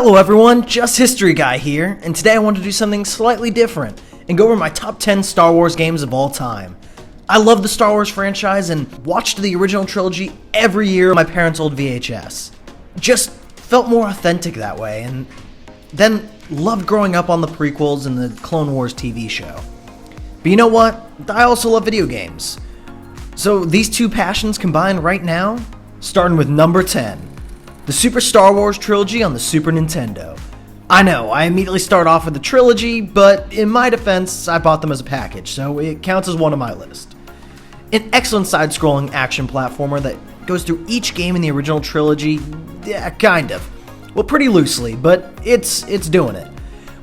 Hello everyone, Just History Guy here, and today I want to do something slightly different and go over my top 10 Star Wars games of all time. I love the Star Wars franchise and watched the original trilogy every year on my parents' old VHS. Just felt more authentic that way, and then loved growing up on the prequels and the Clone Wars TV show. But you know what? I also love video games. So these two passions combined right now, starting with number 10. The Super Star Wars Trilogy on the Super Nintendo. I know, I immediately start off with the trilogy, but in my defense, I bought them as a package, so it counts as one on my list. An excellent side-scrolling action platformer that goes through each game in the original trilogy, yeah, kind of. Well, pretty loosely, but it's doing it.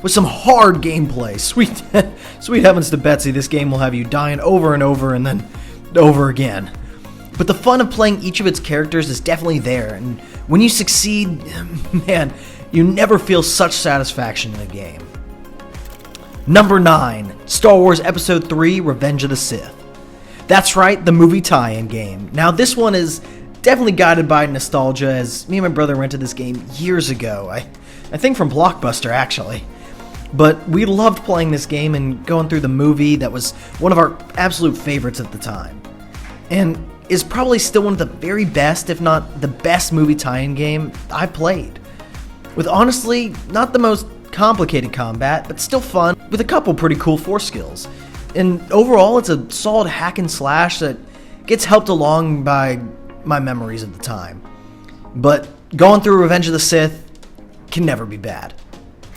With some hard gameplay, sweet heavens to Betsy, this game will have you dying over and over and then over again. But the fun of playing each of its characters is definitely there, and when you succeed, man, you never feel such satisfaction in a game. Number 9, Star Wars Episode 3, Revenge of the Sith. That's right, the movie tie-in game. Now this one is definitely guided by nostalgia, as me and my brother rented this game years ago. I think from Blockbuster, actually. But we loved playing this game and going through the movie that was one of our absolute favorites at the time. And is probably still one of the very best, if not the best movie tie-in game I've played. With honestly, not the most complicated combat, but still fun, with a couple pretty cool force skills. And overall, it's a solid hack and slash that gets helped along by my memories of the time. But going through Revenge of the Sith can never be bad.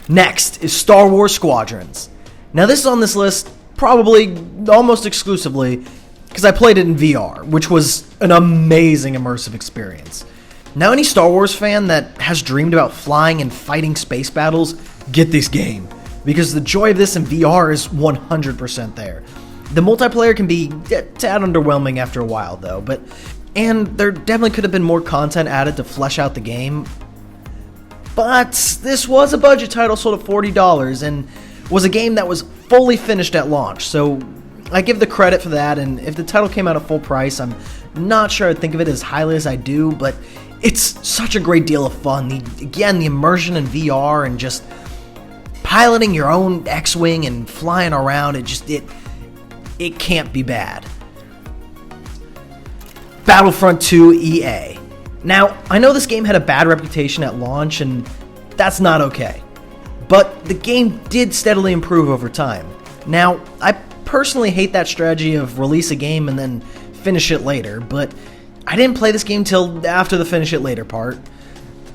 Next is Star Wars Squadrons. Now this is on this list probably almost exclusively because I played it in VR, which was an amazing immersive experience. Now any Star Wars fan that has dreamed about flying and fighting space battles, get this game, because the joy of this in VR is 100% there. The multiplayer can be a tad underwhelming after a while though, and there definitely could have been more content added to flesh out the game. But this was a budget title sold at $40 and was a game that was fully finished at launch, so I give the credit for that, and if the title came out at full price, I'm not sure I'd think of it as highly as I do, but it's such a great deal of fun. The immersion in VR and just piloting your own X-Wing and flying around, it can't be bad. Battlefront 2 EA. Now, I know this game had a bad reputation at launch, and that's not okay. But the game did steadily improve over time. Now, I personally hate that strategy of release a game and then finish it later, but I didn't play this game till after the finish it later part,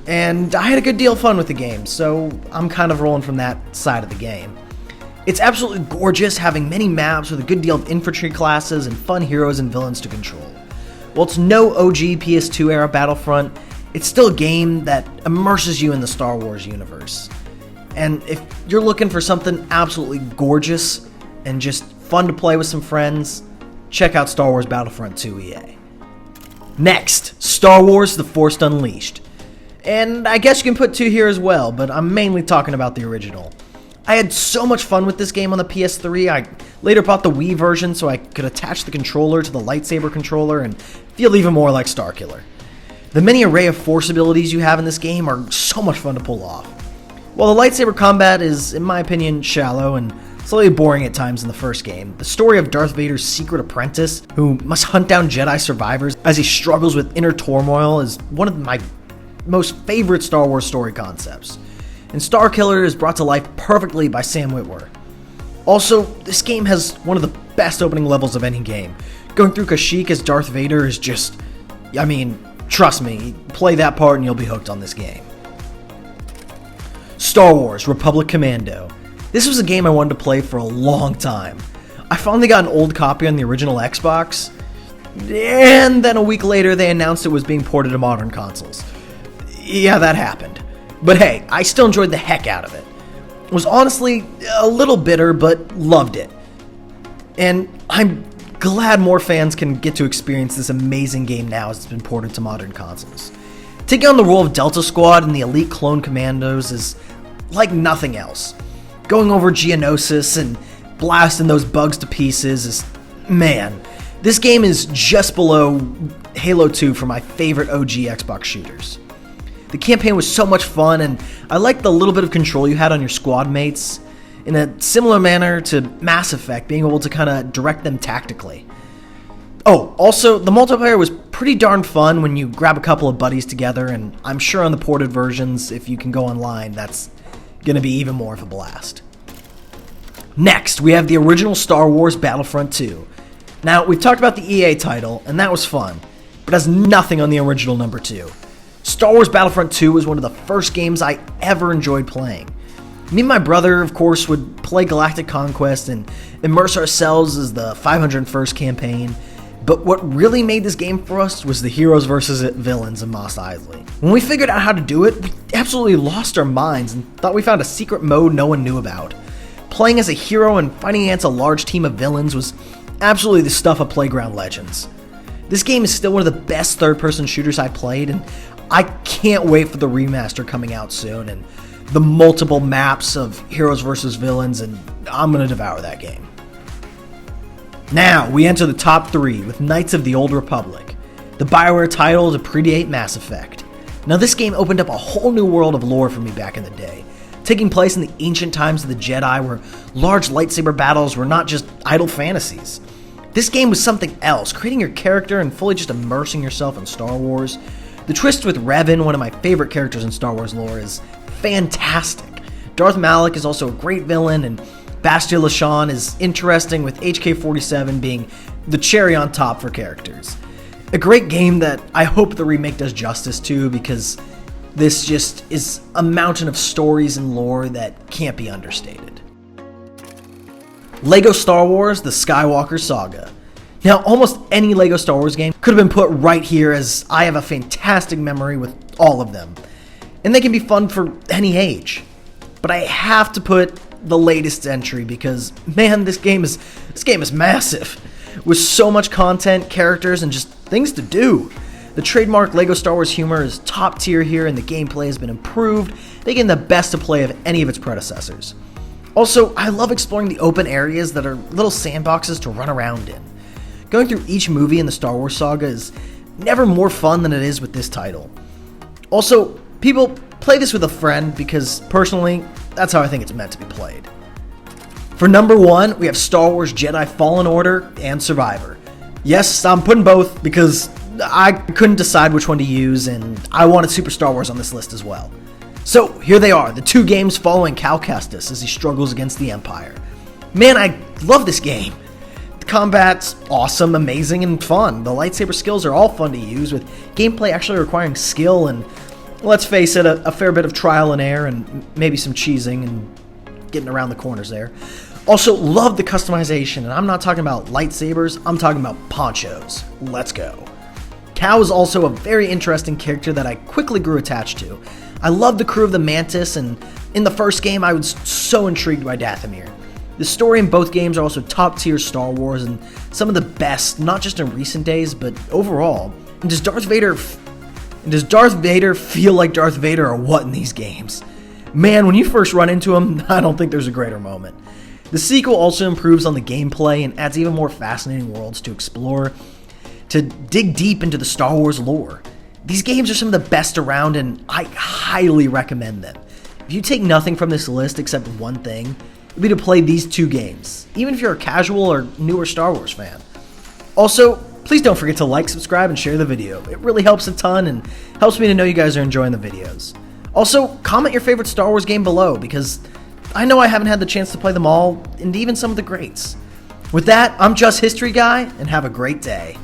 and I had a good deal of fun with the game, so I'm kind of rolling from that side of the game. It's absolutely gorgeous, having many maps with a good deal of infantry classes and fun heroes and villains to control. While it's no OG PS2 era Battlefront, it's still a game that immerses you in the Star Wars universe. And if you're looking for something absolutely gorgeous and just fun to play with some friends, check out Star Wars Battlefront 2 EA. Next, Star Wars The Force Unleashed. And I guess you can put 2 here as well, but I'm mainly talking about the original. I had so much fun with this game on the PS3, I later bought the Wii version so I could attach the controller to the lightsaber controller and feel even more like Starkiller. The many array of force abilities you have in this game are so much fun to pull off. While the lightsaber combat is, in my opinion, shallow and slightly boring at times in the first game, the story of Darth Vader's secret apprentice, who must hunt down Jedi survivors as he struggles with inner turmoil, is one of my most favorite Star Wars story concepts. And Starkiller is brought to life perfectly by Sam Witwer. Also, this game has one of the best opening levels of any game. Going through Kashyyyk as Darth Vader is just, trust me, play that part and you'll be hooked on this game. Star Wars Republic Commando. This was a game I wanted to play for a long time. I finally got an old copy on the original Xbox, and then a week later they announced it was being ported to modern consoles. Yeah, that happened. But hey, I still enjoyed the heck out of it. Was honestly a little bitter, but loved it. And I'm glad more fans can get to experience this amazing game now as it's been ported to modern consoles. Taking on the role of Delta Squad and the elite clone commandos is like nothing else. Going over Geonosis and blasting those bugs to pieces is, man, this game is just below Halo 2 for my favorite OG Xbox shooters. The campaign was so much fun, and I liked the little bit of control you had on your squad mates, in a similar manner to Mass Effect, being able to kind of direct them tactically. Oh, also, the multiplayer was pretty darn fun when you grab a couple of buddies together, and I'm sure on the ported versions, if you can go online, that's gonna be even more of a blast. Next, we have the original Star Wars Battlefront 2. Now, we've talked about the EA title, and that was fun, but it has nothing on the original number 2. Star Wars Battlefront 2 was one of the first games I ever enjoyed playing. Me and my brother, of course, would play Galactic Conquest and immerse ourselves as the 501st campaign, but what really made this game for us was the heroes versus villains in Mos Eisley. When we figured out how to do it, we absolutely lost our minds and thought we found a secret mode no one knew about. Playing as a hero and fighting against a large team of villains was absolutely the stuff of Playground Legends. This game is still one of the best third-person shooters I played, and I can't wait for the remaster coming out soon and the multiple maps of heroes versus villains, and I'm gonna devour that game. Now, we enter the top 3 with Knights of the Old Republic, the BioWare title to predate Mass Effect. Now, this game opened up a whole new world of lore for me back in the day, taking place in the ancient times of the Jedi, where large lightsaber battles were not just idle fantasies. This game was something else, creating your character and fully just immersing yourself in Star Wars. The twist with Revan, one of my favorite characters in Star Wars lore, is fantastic. Darth Malak is also a great villain, and Bastila Shan is interesting, with HK-47 being the cherry on top for characters. A great game that I hope the remake does justice to, because this just is a mountain of stories and lore that can't be understated. LEGO Star Wars: The Skywalker Saga. Now, almost any LEGO Star Wars game could have been put right here, as I have a fantastic memory with all of them. And they can be fun for any age. But I have to put the latest entry because, man, this game is massive. With so much content, characters, and just things to do. The trademark LEGO Star Wars humor is top tier here, and the gameplay has been improved, making the best to play of any of its predecessors. Also, I love exploring the open areas that are little sandboxes to run around in. Going through each movie in the Star Wars saga is never more fun than it is with this title. Also, people, play this with a friend because, personally, that's how I think it's meant to be played. For number 1, we have Star Wars Jedi Fallen Order and Survivor. Yes, I'm putting both because I couldn't decide which one to use, and I wanted Super Star Wars on this list as well. So, here they are, the 2 games following Cal Kestis as he struggles against the Empire. Man, I love this game. The combat's awesome, amazing, and fun. The lightsaber skills are all fun to use, with gameplay actually requiring skill and, let's face it, a fair bit of trial and error and maybe some cheesing and getting around the corners there. Also, love the customization, and I'm not talking about lightsabers, I'm talking about ponchos. Let's go. Cal is also a very interesting character that I quickly grew attached to. I love the crew of the Mantis, and in the first game I was so intrigued by Dathomir. The story in both games are also top tier Star Wars and some of the best, not just in recent days, but overall. And does Darth Vader feel like Darth Vader or what in these games? Man, when you first run into him, I don't think there's a greater moment. The sequel also improves on the gameplay and adds even more fascinating worlds to explore, to dig deep into the Star Wars lore. These games are some of the best around, and I highly recommend them. If you take nothing from this list except one thing, it would be to play these 2 games, even if you're a casual or newer Star Wars fan. Also, please don't forget to like, subscribe, and share the video. It really helps a ton and helps me to know you guys are enjoying the videos. Also, comment your favorite Star Wars game below, because I know I haven't had the chance to play them all, and even some of the greats. With that, I'm Just History Guy, and have a great day.